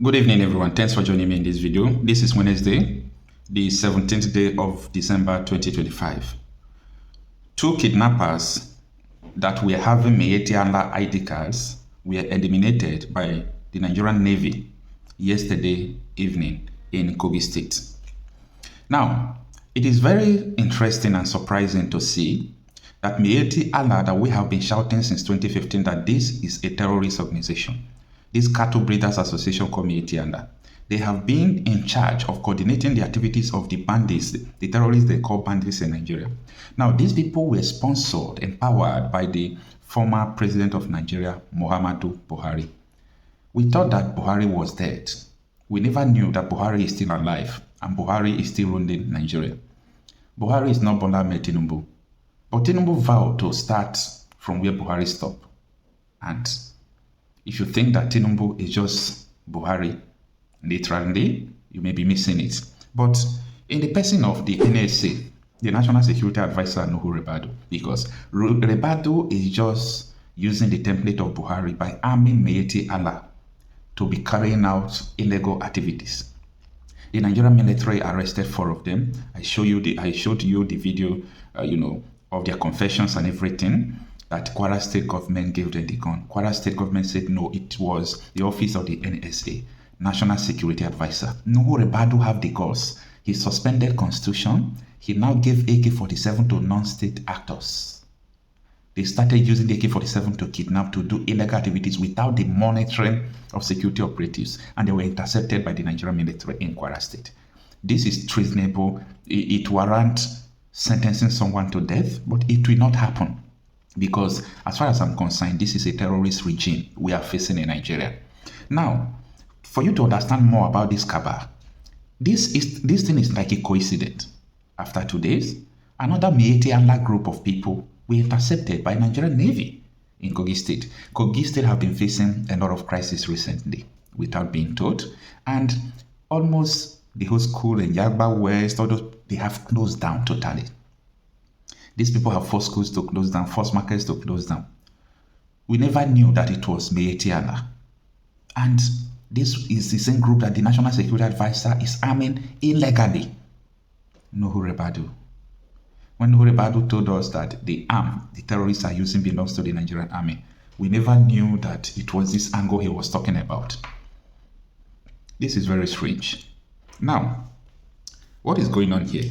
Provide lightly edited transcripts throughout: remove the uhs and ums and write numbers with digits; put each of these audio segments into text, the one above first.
Good evening, everyone. Thanks for joining me in this video. This is Wednesday, the 17th day of December 2025. Two kidnappers that were having Miyetti ID cards were eliminated by the Nigerian Navy yesterday evening in Kogi State. Now, it is very interesting and surprising to see that Miyetti that we have been shouting since 2015 that this is a terrorist organization. This cattle breeders association called Miyetti, they have been in charge of coordinating the activities of the bandits, the terrorists they call bandits in Nigeria. Now, these people were sponsored, empowered by the former president of Nigeria, Muhammadu Buhari. We thought that Buhari was dead. We never knew that Buhari is still alive and Buhari is still running Nigeria. Buhari is not Bola Ahmed Tinubu, but Tinubu vowed to start from where Buhari stopped. And if you think that Tinubu is just Buhari, literally, you may be missing it. But in the person of the NSA, the National Security Advisor, Nnamdi, because Rebadu is just using the template of Buhari by arming Miyetti to be carrying out illegal activities. The Nigerian military arrested 4 of them. I showed you the video, of their confessions and everything. That Kwara State government gave them the gun. Kwara State government said no, it was the office of the NSA, National Security Advisor. Nnamdi have the guts. He suspended Constitution. He now gave AK-47 to non-state actors. They started using the AK-47 to kidnap, to do illegal activities without the monitoring of security operatives, and they were intercepted by the Nigerian military in Kwara State. This is treasonable. It warrants sentencing someone to death, but it will not happen. Because as far as I'm concerned, this is a terrorist regime we are facing in Nigeria. Now, for you to understand more about this cabal, this thing is like a coincidence. After 2 days, another Miyetti group of people were intercepted by Nigerian Navy in Kogi State. Kogi State have been facing a lot of crisis recently, without being told, and almost the whole school in Yagba West, all those, they have closed down totally. These people have forced schools to close down, forced markets to close down. We never knew that it was Miyetti. And this is the same group that the National Security Advisor is arming illegally. Nnamdi. When Nnamdi told us that the arm the terrorists are using belongs to the Nigerian army, we never knew that it was this angle he was talking about. This is very strange. Now, what is going on here?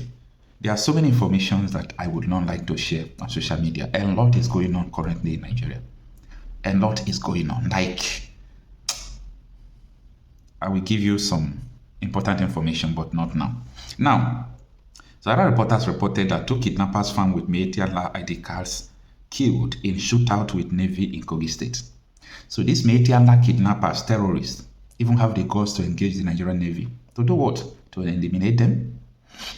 There are so many informations that I would not like to share on social media. A lot is going on currently in Nigeria. A lot is going on. Like, I will give you some important information, but not now. Now, SaharaReporters reported that 2 kidnappers found with Miyetti ID cards killed in shootout with Navy in Kogi State. So these Miyetti kidnappers, terrorists, even have the guts to engage the Nigerian Navy. To do what? To eliminate them.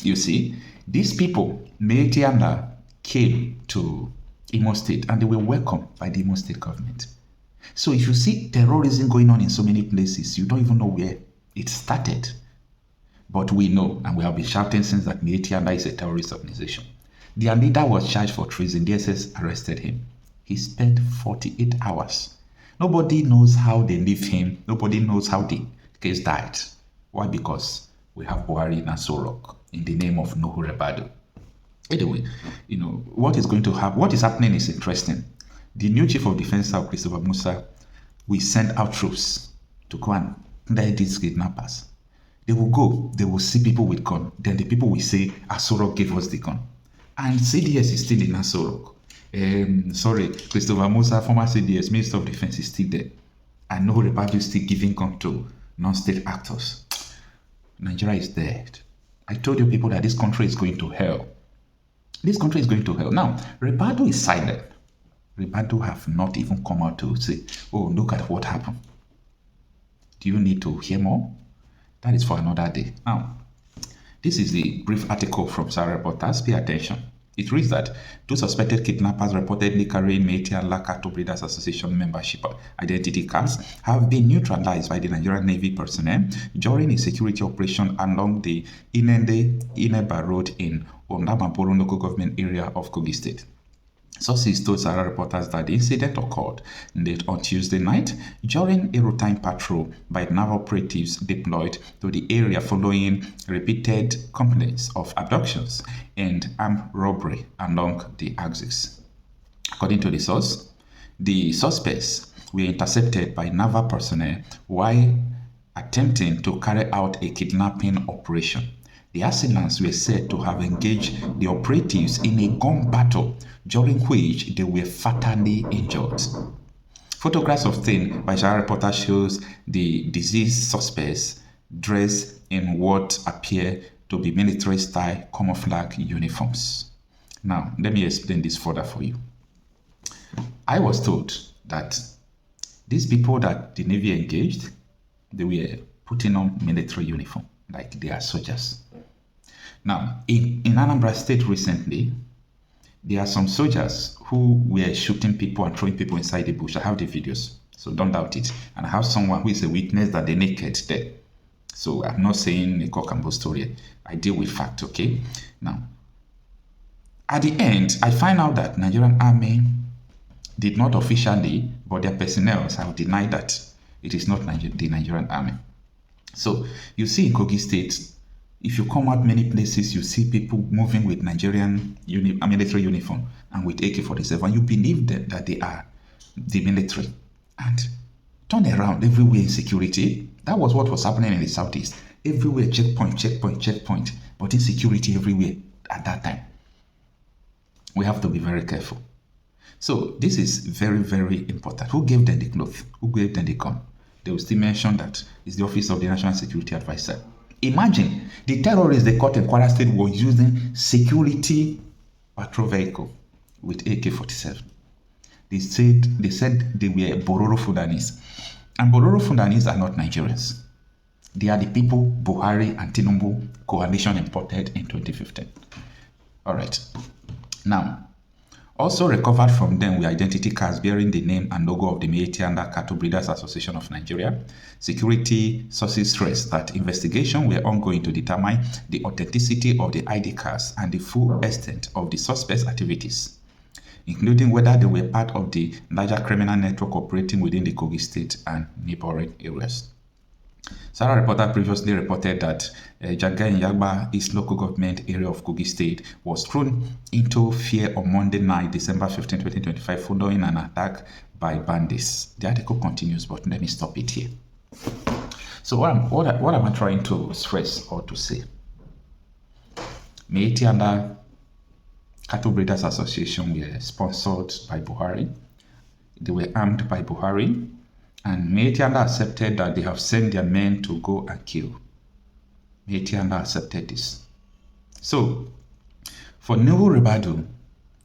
You see, these people, Miyetti came to Imo State and they were welcomed by the Imo State government. So if you see terrorism going on in so many places, you don't even know where it started. But we know, and we have been shouting since, that Miyetti is a terrorist organization. Their leader was charged for treason. DSS arrested him. He spent 48 hours. Nobody knows how they leave him. Nobody knows how the case died. Why? Because we have Buhari and Sowore in the name of Nnamdi. Anyway, what is going to happen? What is happening is interesting. The new chief of defense, Christopher Musa, will send out troops to go and clear these kidnappers. They will go, they will see people with gun. Then the people will say, Sowore gave us the gun. And CDS is still in Sowore. Christopher Musa, former CDS, Minister of Defense, is still there. And Nnamdi is still giving gun to non-state actors. Nigeria is dead. I told you people that this country is going to hell. This country is going to hell. Now, Rebadu is silent. Rebadu have not even come out to say, oh, look at what happened. Do you need to hear more? That is for another day. Now, this is the brief article from SaharaReporters. Pay attention. It reads that 2 suspected kidnappers reportedly carrying Miyetti Cattle Breeders Association membership identity cards have been neutralized by the Nigerian Navy personnel during a security operation along the Nnamdi Road in Onnamdi local government area of Kogi State. Sources told Sahara reporters that the incident occurred on Tuesday night during a routine patrol by naval operatives deployed to the area following repeated complaints of abductions and armed robbery along the axis. According to the source, the suspects were intercepted by naval personnel while attempting to carry out a kidnapping operation. The assailants were said to have engaged the operatives in a gun battle during which they were fatally injured. Photographs obtained by Sahara Reporter shows the deceased suspects dressed in what appear to be military-style camouflage uniforms. Now, let me explain this further for you. I was told that these people that the Navy engaged, they were putting on military uniform, like they are soldiers. Now, in Anambra State recently, there are some soldiers who were shooting people and throwing people inside the bush. I have the videos, so don't doubt it. And I have someone who is a witness that they naked there. So I'm not saying a cock and bull story. I deal with fact, okay? Now, at the end, I find out that Nigerian Army did not officially, but their personnel have denied that it is not the Nigerian Army. So you see in Kogi State, if you come out many places, you see people moving with Nigerian military uniform and with AK-47. You believe that they are the military. And turn around everywhere in security. That was what was happening in the southeast. Everywhere, checkpoint, checkpoint, checkpoint. But insecurity everywhere at that time. We have to be very careful. So this is very, very important. Who gave them the cloth? Who gave them the gun? They will still mention that it's the Office of the National Security Advisor. Imagine the terrorists they caught in Kwara State were using security patrol vehicle with AK-47. They said they were Bororo Fulanis. And Bororo Fulanis are not Nigerians. They are the people Buhari and Tinubu coalition imported in 2015. All right. Now, also recovered from them were identity cards bearing the name and logo of the Miyetti and Cattle Breeders Association of Nigeria. Security sources stressed that investigations were ongoing to determine the authenticity of the ID cards and the full extent of the suspects' activities, including whether they were part of the larger criminal network operating within the Kogi State and neighboring areas. Sahara Reporter previously reported that Jaga in Yagba, East local government area of Kogi State, was thrown into fear on Monday night, December 15, 2025, following an attack by bandits. The article continues, but let me stop it here. So what am I trying to stress or to say? Miyetti and Cattle Breeders Association were sponsored by Buhari. They were armed by Buhari. And Miyetti accepted that they have sent their men to go and kill. Miyetti accepted this. So, for Nuhu Ribadu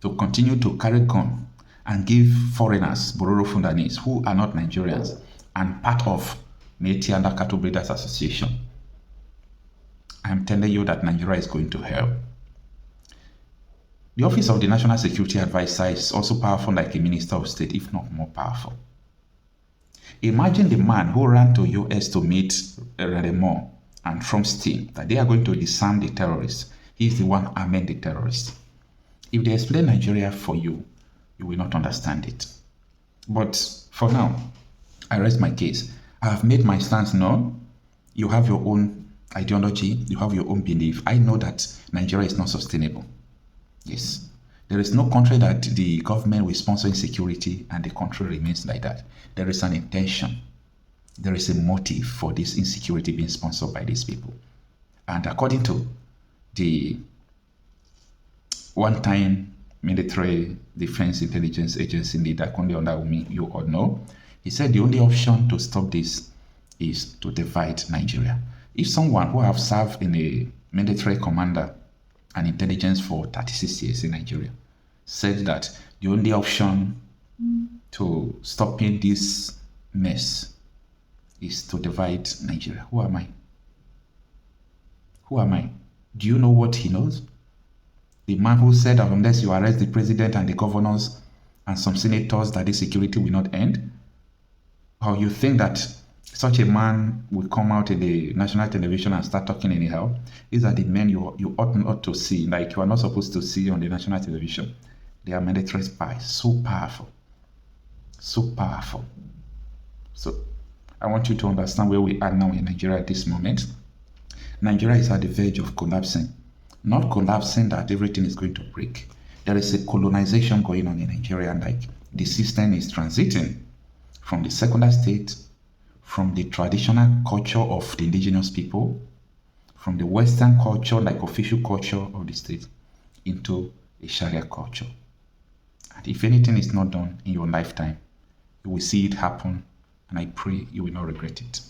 to continue to carry gun and give foreigners, Bororo Fundanis, who are not Nigerians, and part of Miyetti Cattle Breeders Association, I'm telling you that Nigeria is going to hell. The Office of the National Security Advisor is also powerful like a Minister of State, if not more powerful. Imagine the man who ran to US to meet Redemore and Trump's team, that they are going to disarm the terrorists. He's the one arming the terrorists. If they explain Nigeria for you, you will not understand it. But for now, I rest my case. I have made my stance known. You have your own ideology. You have your own belief. I know that Nigeria is not sustainable. Yes. There is no country that the government will sponsor insecurity and the country remains like that. There is an intention. There is a motive for this insecurity being sponsored by these people. And according to the one-time military defense intelligence agency leader, Kunle Olaumi, you all know, he said the only option to stop this is to divide Nigeria. If someone who have served in a military commander and intelligence for 36 years in Nigeria said that the only option to stopping this mess is to divide Nigeria. Who am I? Who am I? Do you know what he knows? The man who said that unless you arrest the president and the governors and some senators that this security will not end? Or you think that such a man will come out in the national television and start talking anyhow? These are the men you ought not to see, like you are not supposed to see on the national television. They are military spies. So powerful. So powerful. So I want you to understand where we are now in Nigeria at this moment. Nigeria is at the verge of collapsing. Not collapsing that everything is going to break. There is a colonization going on in Nigeria, and like the system is transiting from the secular state, from the traditional culture of the indigenous people, from the Western culture, like official culture of the state, into a Sharia culture. And if anything is not done in your lifetime, you will see it happen, and I pray you will not regret it.